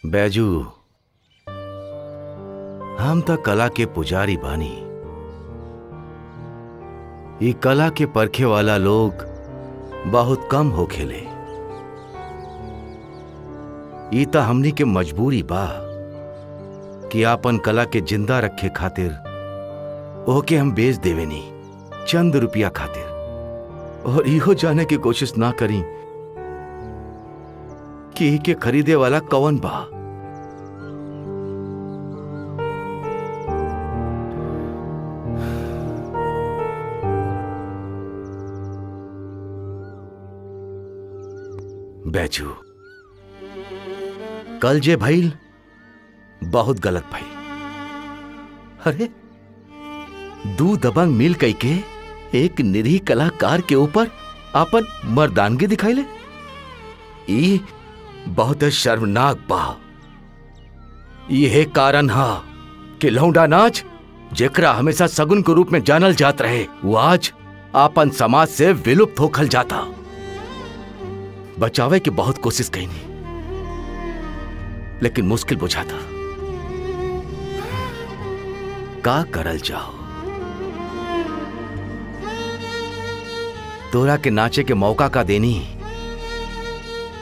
बैजू, हम तो कला के पुजारी बानी। ये कला के परखे वाला लोग बहुत कम हो खेले। ये तो हमनी के मजबूरी बा कि आपन कला के जिंदा रखे खातिर ओके हम बेच देवेनी चंद रुपया खातिर, और इहो जाने की कोशिश ना करी कि के खरीदे वाला कौन बा। बैजू, कल जे भइल बहुत गलत भइल। अरे दू दबंग मिल कई के एक निरीह कलाकार के ऊपर आपन मर्दानगी दिखाइले। ई बहुत शर्मनाक बा। यह कारण हा कि लौंडा नाच जेकरा हमेशा सगुन के रूप में जानल जात रहे, वो आज आपन समाज से विलुप्त होखल जाता। बचावे की बहुत कोशिश कईनी, लेकिन मुश्किल बुझाता। का करल जाओ। तोरा के नाचे के मौका का देनी,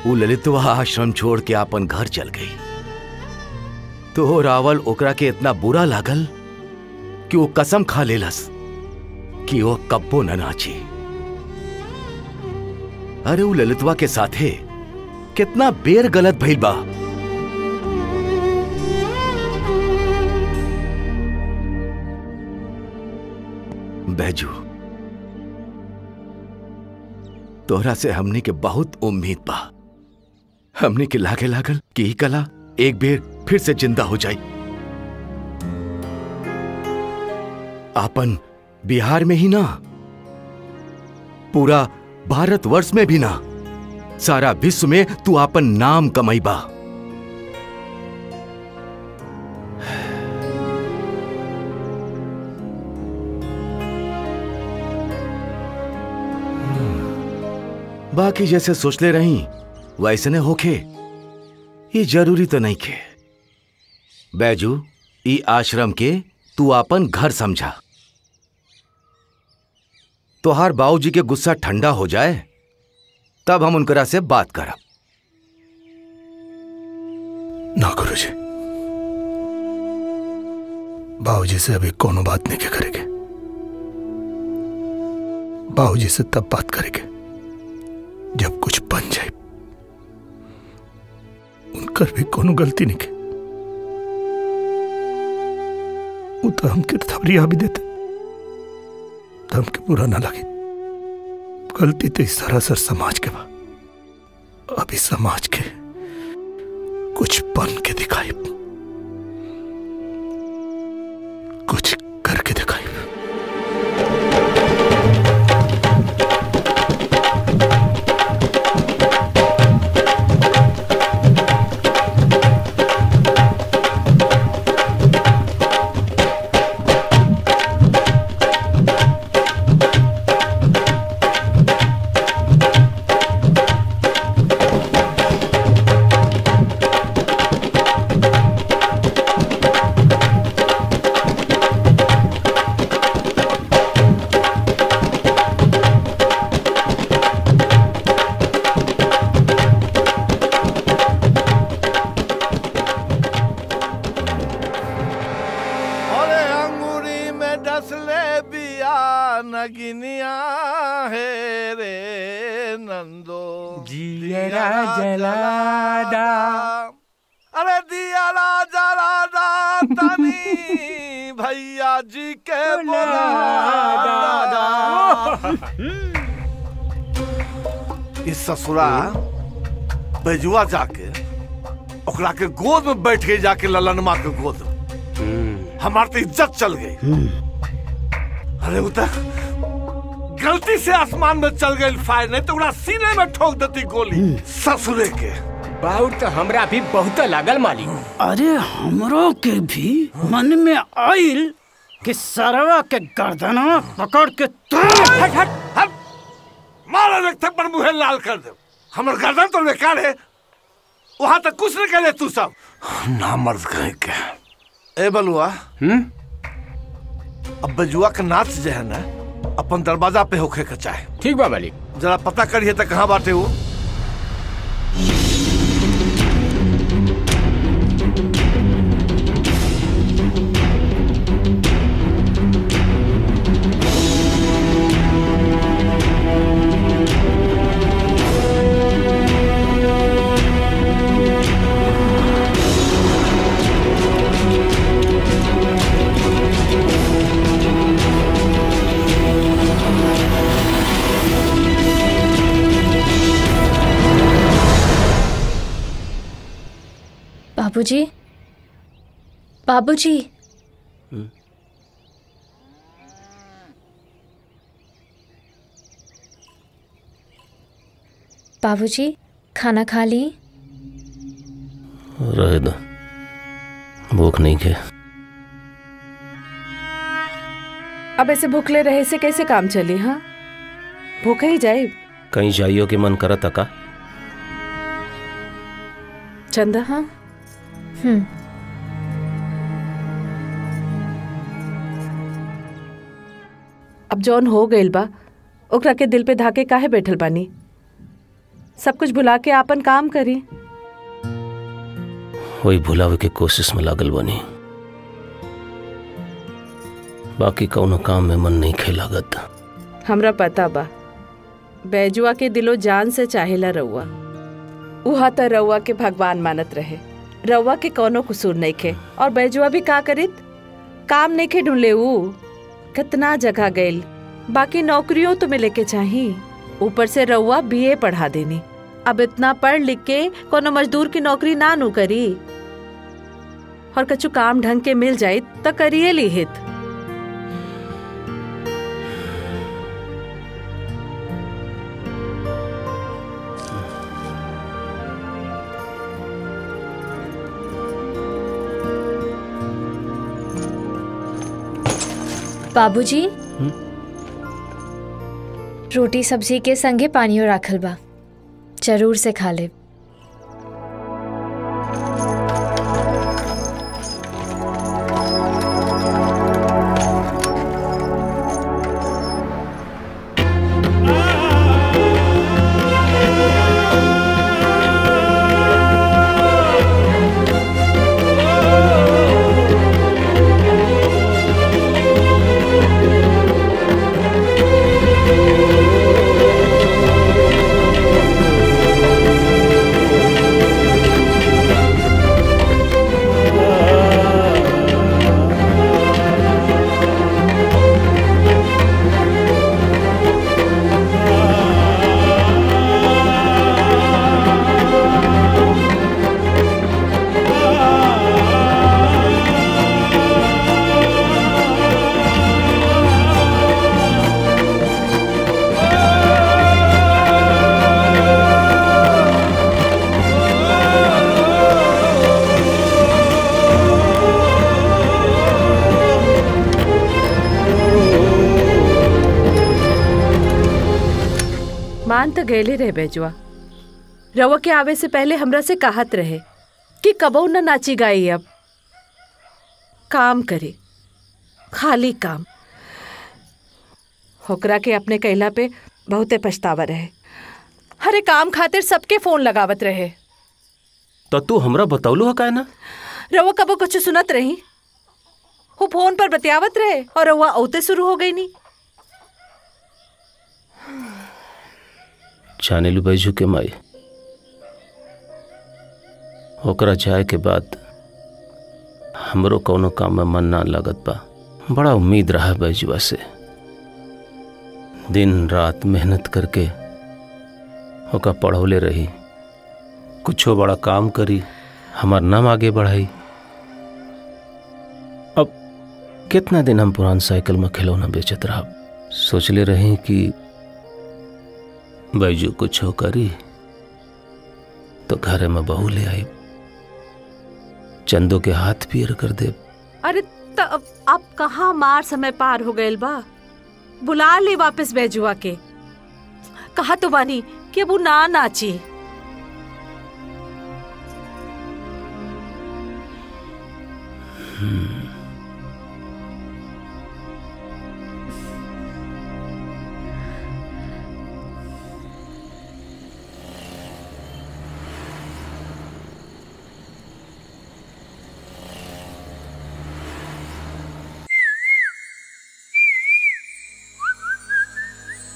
वो ललितवा आश्रम छोड़ के आपन घर चल गई। तो रावल ओकरा के इतना बुरा लागल कि वो कसम खा लेलस कि वो कब्बो न नाची। अरे वो ललितवा के साथे कितना बेर गलत भइल बा। बैजू, तोहरा से हमने के बहुत उम्मीद बा। हमने के लागे लागल कि ही कला एक बेर फिर से जिंदा हो जाए। आपन बिहार में ही ना, पूरा भारतवर्ष में भी ना, सारा विश्व में तू आपन नाम कमाईबा। बाकी जैसे सोच ले रही वैसे ने होखे, ये जरूरी तो नहीं खे। बैजू, ई आश्रम के तू आपन घर समझा। तोहार बाबूजी के गुस्सा ठंडा हो जाए तब हम उनकरा से बात करब। ना गुरुजी, बाबूजी से अभी कोनो बात नहीं के करेंगे। बाबूजी से तब बात करेंगे जब कुछ बन जाए। उनकर भी कोनो गलती नहीं के, वो तो हमके थबरिया भी देते तो हमके बुरा ना लगे। गलती तो इस सरासर समाज के बा। अभी समाज के कुछ बन के दिखाई, कुछ करके दिखाई। ससुरा बैजुआ जाके ओकरा के गोद में बैठ के जाके ललनमा के गोद में हमार तो इज्जत चल गई। अरे वो तो गलती से आसमान में चल गई फायर, नहीं तो सीने में ठोक देती गोली ससुरे के। बाउर तो हमरा भी बहुत लागल मालिक। अरे हमरो के भी मन में आइल कि सरवा के गर्दनवा पकड़ के हट हट हट मारा रखते पर मुहे लाल कर दे। हमर गर्दन तो बेकार है, वहां तक कुछ न करे तू सब ना मर्द कहे के। ए बलुआ अब बजुआ का नाच जो है ना अपन दरवाजा पे होखे का चाहे। ठीक बा मालिक। जरा पता करिए तो कहाँ बाटे वो। बाबूजी, बाबूजी। बाबूजी खाना खा ली? रहे दो, भूख नहीं है। अब ऐसे भूखले रहे से कैसे काम चले? हाँ भूखे ही जाए। कहीं जाइयो के मन करत का? चंदा। हाँ अब जौन हो गइल बा ओकरा के दिल पे धाके काहे बैठल बानी? सब कुछ भुला के आपन काम करी। वही भुलावे के कोशिश में लागल बनी, बाकी कौनो काम में मन नहीं खे लागत। हमरा पता बा बैजुआ के दिलो जान से चाहेला रउआ। उहा त रउआ के भगवान मानत रहे। रउआ के कौनो कसूर नहीं खे और बैजुआ भी का करित? काम नहीं खे ढूंढले। ऊ कितना जगह गइल, बाकी नौकरियों तो मिले के चाही। ऊपर से रउआ बीए पढ़ा देनी। अब इतना पढ़ लिख के कोनो मजदूर की नौकरी ना नू करी और कछु काम ढंग के मिल जाये तो करिए लिहित। बाबूजी, रोटी सब्जी के संगे पानियो राखल बा, जरूर से खा ले। मान तो गैले रहे बैजुआ। रवा के आवे से पहले हमरा से कहत रहे कि कबो न नाची गाई। अब काम करे, खाली काम। होकरा के अपने कहला पे बहुते पछतावा रहे। हरे काम खातिर सबके फोन लगावत रहे। तो तू हमरा बतौलू है ना? रवा कबो कुछ सुनत रही? वो फोन पर बतियावत रहे और रवा औते शुरू हो गई नी। जाने लू बैजू के माई, ओकरा जाए के बाद हमरो कौनो काम में मन ना लगत बा। बड़ा उम्मीद रहा बैजुआ से, दिन रात मेहनत करके ओका पढ़ौले रही, कुछो बड़ा काम करी, हमार नाम आगे बढ़ाई। अब कितना दिन हम पुरान साइकिल में खिलौना बेचत रहा। सोचले रही कि बैजू कुछ हो करी तो घरे में बहू ले आई, चंदो के हाथ पीर कर दे। अरे तब आप कहाँ मार समय पार हो गए बा। बुला ले वापस बैजुआ के। कहा तो बानी कि अब ना नाची।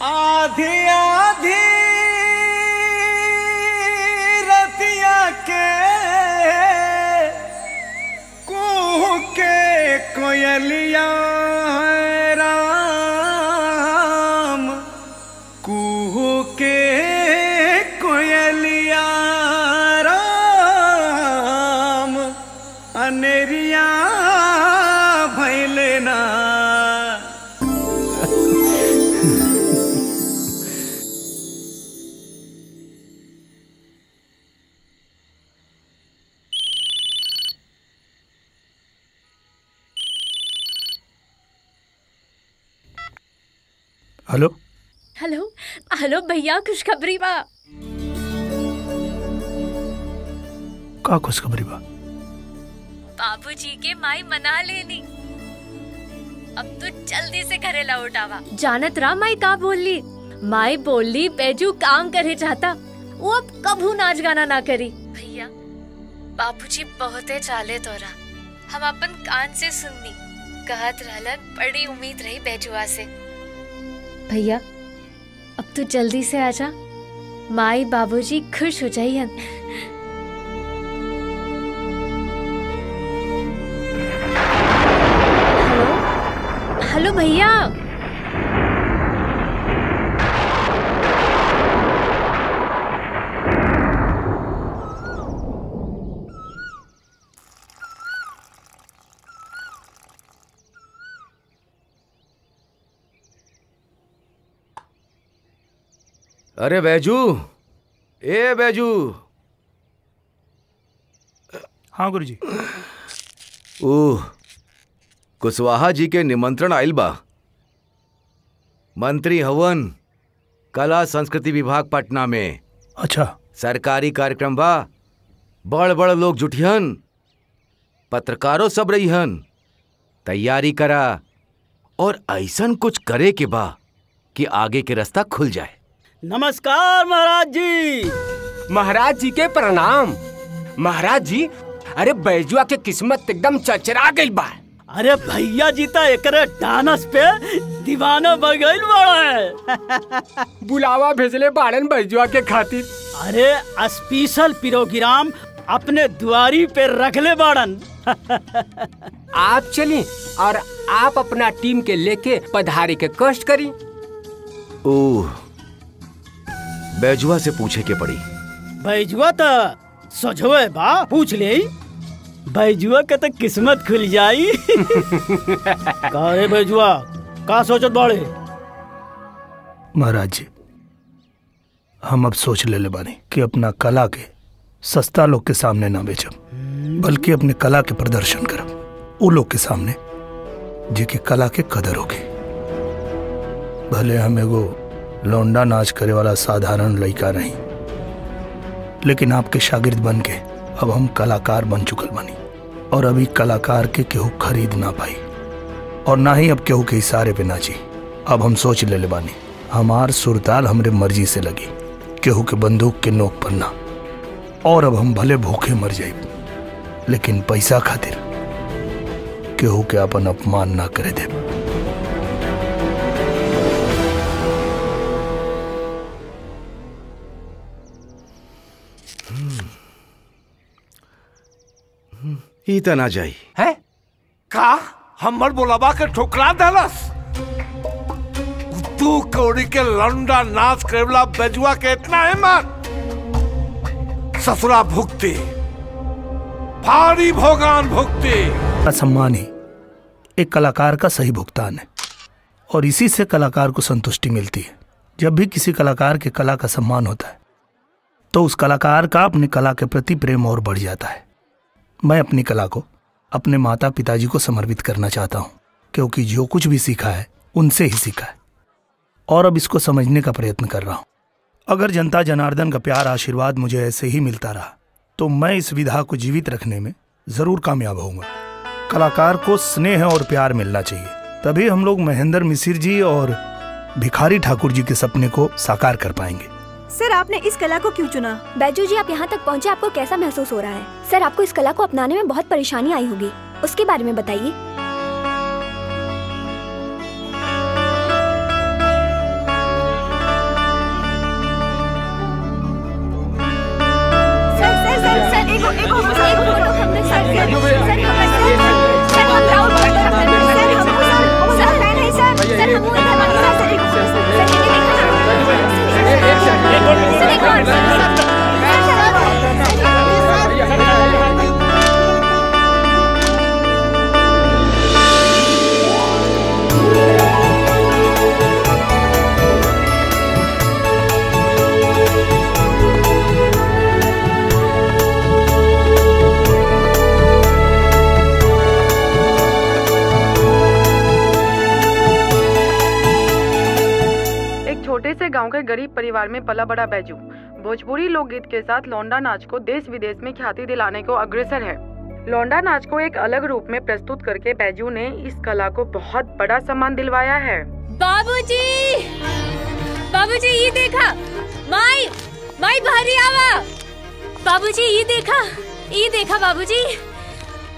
आधी आधी रतिया के कुहू के कोयलिया है राम, कुहू के कोयलिया राम, अनेरिया भैले ना। हेलो हेलो हेलो भैया, खुशखबरी बा। का खुशखबरी बा? बाबूजी के माई मना लेनी, अब तो जल्दी से घरे लौट आवा। जानत रहा माई का बोली? माई बोली बैजू काम करे चाहता, वो अब कभू नाच गाना ना करी। भैया बाबूजी बहुते चाले तोरा, हम अपन कान से सुननी, कहत रहलन बड़ी उम्मीद रही बैजुआ से। भैया अब तू जल्दी से आजा, माई बाबूजी खुश हो जाइयन। हेलो हेलो भैया, अरे बैजू, ए बैजू। हाँ गुरुजी। ओह, कुशवाहा जी के निमंत्रण आइल बा। मंत्री हवन, कला संस्कृति विभाग पटना में। अच्छा। सरकारी कार्यक्रम बा, बड़ बड़ लोग जुटियन, पत्रकारों सब रहीहन। तैयारी करा और ऐसन कुछ करे के बा कि आगे के रास्ता खुल जाए। नमस्कार महाराज जी। महाराज जी के प्रणाम। महाराज जी, अरे बैजुआ के किस्मत एकदम चरचरा गई बा। अरे भैया जी तो एकरे डांस पे दीवाना बन गइल बाड़े। बुलावा भेजले बाड़न बैजुआ के खातिर। अरे स्पेशल प्रोग्राम अपने दुआरी पे रखले बाड़न। आप चली और आप अपना टीम के लेके पधारे के कष्ट करी। ओह, बैजुआ से पूछे के पड़ी। बैजुआ तो सोझवे बा, पूछ ले। बैजुआ के तो किस्मत खुल जाई। का रे बैजुआ, का सोचत बाड़े? महाराज जी, हम अब सोच ले बानी कि अपना कला के सस्ता लोग के सामने ना बेचब, बल्कि अपने कला के प्रदर्शन करब वो लोग के सामने जेके कला के कदर होगी। भले हम एगो लौंडा नाच करे वाला साधारण लड़का नहीं, लेकिन आपके शागिर्द बन के अब हम कलाकार बन चुकल बनी। और अभी कलाकार के केहू खरीद ना पाई और ना ही अब केहू के इशारे पे नाची। अब हम सोच ले बानी, हमार सुरताल हमरे मर्जी से लगी, केहू के बंदूक के नोक पर ना। और अब हम भले भूखे मर जाए, लेकिन पैसा खातिर केहू के अपन अपमान ना करे दे। ई त ना जाई है का? हमर बोलाबा के ठोकरा देलस। तू कौड़ी के लंडा नाच करेला बेजुआ के इतना हिम्मत? ससुरा भुगती, भारी भोगान भुगती। सम्मान ही एक कलाकार का सही भुगतान है और इसी से कलाकार को संतुष्टि मिलती है। जब भी किसी कलाकार के कला का सम्मान होता है तो उस कलाकार का अपनी कला के प्रति प्रेम और बढ़ जाता है। मैं अपनी कला को अपने माता पिताजी को समर्पित करना चाहता हूँ, क्योंकि जो कुछ भी सीखा है उनसे ही सीखा है और अब इसको समझने का प्रयत्न कर रहा हूँ। अगर जनता जनार्दन का प्यार आशीर्वाद मुझे ऐसे ही मिलता रहा तो मैं इस विधा को जीवित रखने में जरूर कामयाब होऊंगा। कलाकार को स्नेह और प्यार मिलना चाहिए, तभी हम लोग महेंद्र मिसिर जी और भिखारी ठाकुर जी के सपने को साकार कर पाएंगे। सर आपने इस कला को क्यों चुना? बैजू जी आप यहाँ तक पहुँचे, आपको कैसा महसूस हो रहा है? सर आपको इस कला को अपनाने में बहुत परेशानी आई होगी, उसके बारे में बताइए। गांव के गरीब परिवार में पला बड़ा बैजू भोजपुरी लोकगीत के साथ लौंडा नाच को देश विदेश में ख्याति दिलाने को अग्रसर है। लौंडा नाच को एक अलग रूप में प्रस्तुत करके बैजू ने इस कला को बहुत बड़ा सम्मान दिलवाया है। बाबूजी, बाबूजी ये देखा, माई माई भारी आवा। बाबूजी ये देखा बाबूजी,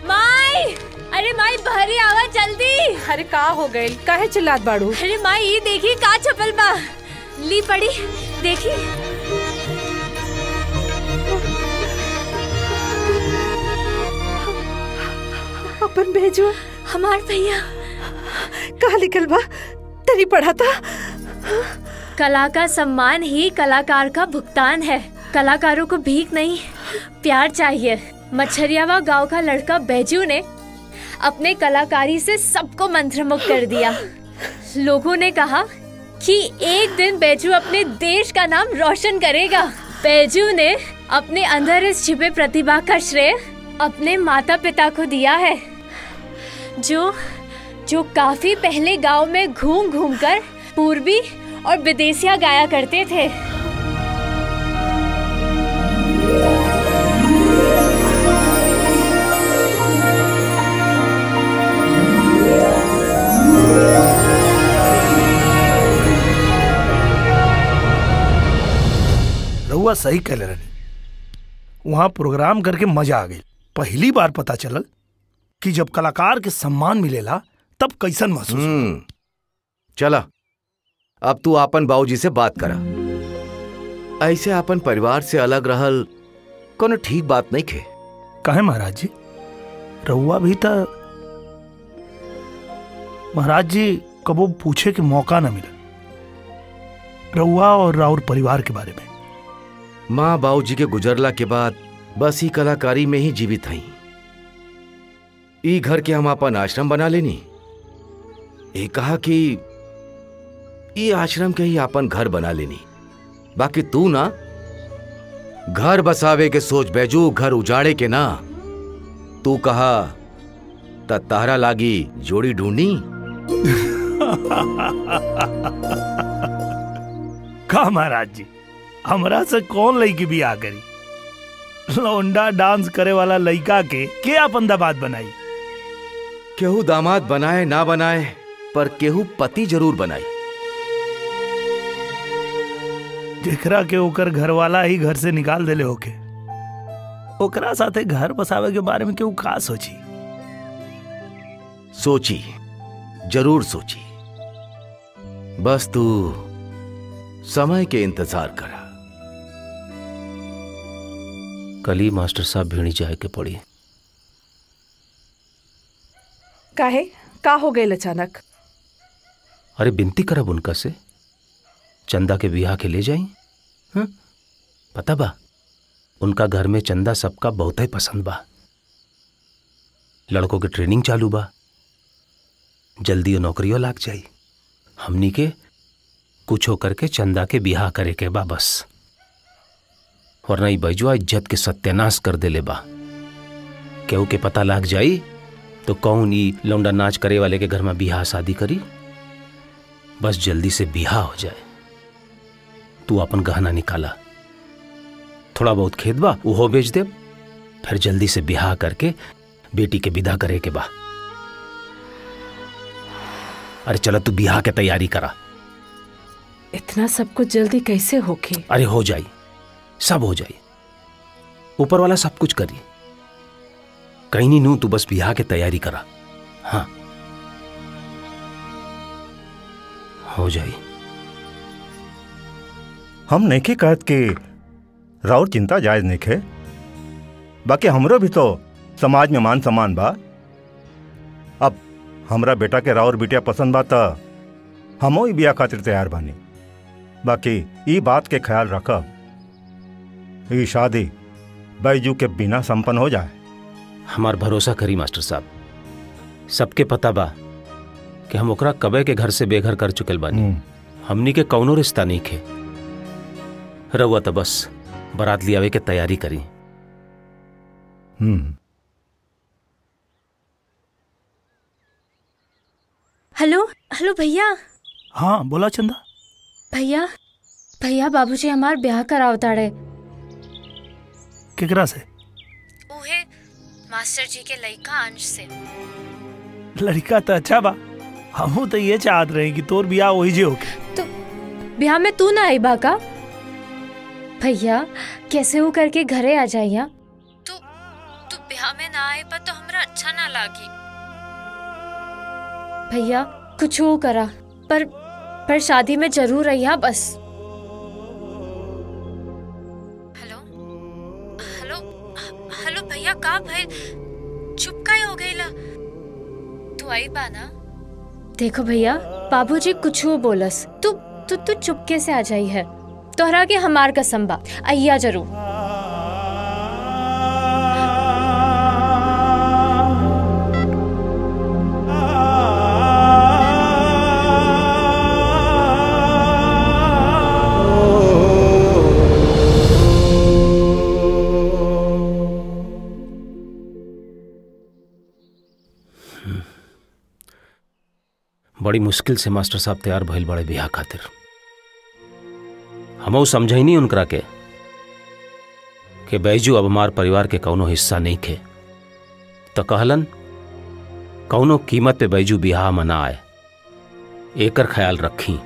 माई, अरे माई भारी आवा जल्दी। अरे का हो गए, काहे चिल्लात बाड़ू? अरे माई ये देखी का छपल बा, ली पड़ी देखी। अपन भेजो हमार भैया कहा लिखल बा, तरी पढ़ा था। कला का सम्मान ही कलाकार का भुगतान है। कलाकारों को भीख नहीं प्यार चाहिए। मच्छरियावा गांव का लड़का बैजू ने अपने कलाकारी से सबको मंत्रमुग्ध कर दिया। लोगों ने कहा कि एक दिन बैजू अपने देश का नाम रोशन करेगा। बैजू ने अपने अंदर इस छिपे प्रतिभा का श्रेय अपने माता पिता को दिया है, जो काफी पहले गांव में घूम घूम कर पूर्वी और विदेशिया गाया करते थे। रहुआ सही कहले रहे, वहां प्रोग्राम करके मजा आ गई। पहली बार पता चलल कि जब कलाकार के सम्मान मिलेला तब कैसन महसूस। चला अब तू आपन बाबूजी से बात करा। ऐसे अपन परिवार से अलग रहल कोनो ठीक बात नहीं खे। काहे महाराज जी, रहुआ भी था। महाराज जी कबो पूछे के मौका न मिला रहुआ और राउर परिवार के बारे में। माँ बाबूजी के गुजरला के बाद बस ही कलाकारी में ही जीवित हई। ई घर के हम अपन आश्रम बना लेनी। ये कहा कि ई आश्रम के ही अपन घर बना लेनी। बाकी तू ना घर बसावे के सोच बैजू, घर उजाड़े के ना। तू कहा त तारा लागी जोड़ी ढूंढी। का महाराज जी, हमरा से कौन लड़की भी आ करी? लौंडा डांस करे वाला लड़का के क्या पंदाबाद बनाई? केहू दामाद बनाए ना बनाए, पर केहू पति जरूर बनाई। जेकरा के ओकर घर वाला ही घर से निकाल देले होके, ओकरा साथे घर बसावे के बारे में केहू का सोची? सोची, जरूर सोची। बस तू समय के इंतजार करा। कल ही मास्टर साहब भिड़ी जाए के पड़ी। काहे का हो गए अचानक? अरे बिनती करब उनका से चंदा के बियाह के ले जाई। हाँ? पता बा उनका घर में चंदा सबका बहुत ही पसंद बा। लड़कों के ट्रेनिंग चालू बा, जल्दी नौकरियों लाग जाई। हमनी के कुछ होकर के चंदा के बियाह करे के बा बस, वरना ई बैजुआ इज्जत के सत्यानाश कर देले बा। केहू के पता लाग जाई तो कौन ई लौंडा नाच करे वाले के घर में बियाह शादी करी। बस जल्दी से बियाह हो जाए। तू अपन गहना निकाला, थोड़ा बहुत खेत बा उहो बेच दे, फिर जल्दी से बियाह करके बेटी के विदा करे के बा। अरे चलो तू बियाह के तैयारी करा। इतना सब कुछ जल्दी कैसे होके? अरे हो जाई, सब हो जाई, ऊपर वाला सब कुछ करी। कहीं नहीं नू, तू बस बियाह के तैयारी करा। हाँ हो जाई। हम नहीं कहत कि राउर चिंता जायज नहीं है, बाकी हमरो भी तो समाज में मान सम्मान बा। अब हमरा बेटा के राउर बिटिया पसंद बा त हमो ही बिया खातिर तैयार बानी। बाकी ई बात के ख्याल रखब ई शादी बैजू के बिना संपन्न हो जाए। हमार भरोसा करी मास्टर साहब, सबके पता बा कि हम ओकरा कबे के घर से बेघर कर चुकल बानी। हमनी के कौनो रिश्ता नहीं खे। रउआ तो बस बारात लियावे के तैयारी करी। हेलो हेलो भैया। हाँ बोला चंदा। भैया भैया बाबूजी हमार ब्याह कराव ताड़े। केकरा से? उहे मास्टर जी के लइका अंश से। लड़का तो अच्छा बा, हमहू तो ये चाहत रहे कि तोर बियाह वही जे होके। तो ब्याह में तू ना आई बाका? भैया कैसे हो करके घरे आ जाइया। तू ब्याह में ना आए पर तो हमरा अच्छा ना लागी। भैया कुछ हो करा पर शादी में जरूर रहिया बस। हेलो हेलो हेलो भैया का भाई चुप काहे हो गईला? तू आई बा ना? देखो भैया बाबूजी कुछ हो बोलस, तू चुपके से आ जाई है। तोहरा के हमार कसम बा आइया जरूर। बड़ी मुश्किल से मास्टर साहब तैयार भइल बड़े बियाह खातिर। हमऊ समझई नहीं उनकरा के कि बैजू अब हमार परिवार के कौनो हिस्सा नहीं खे। तो कहलन कौनो कीमत पे बैजू बियाह में ना आए, एकर ख्याल रखी।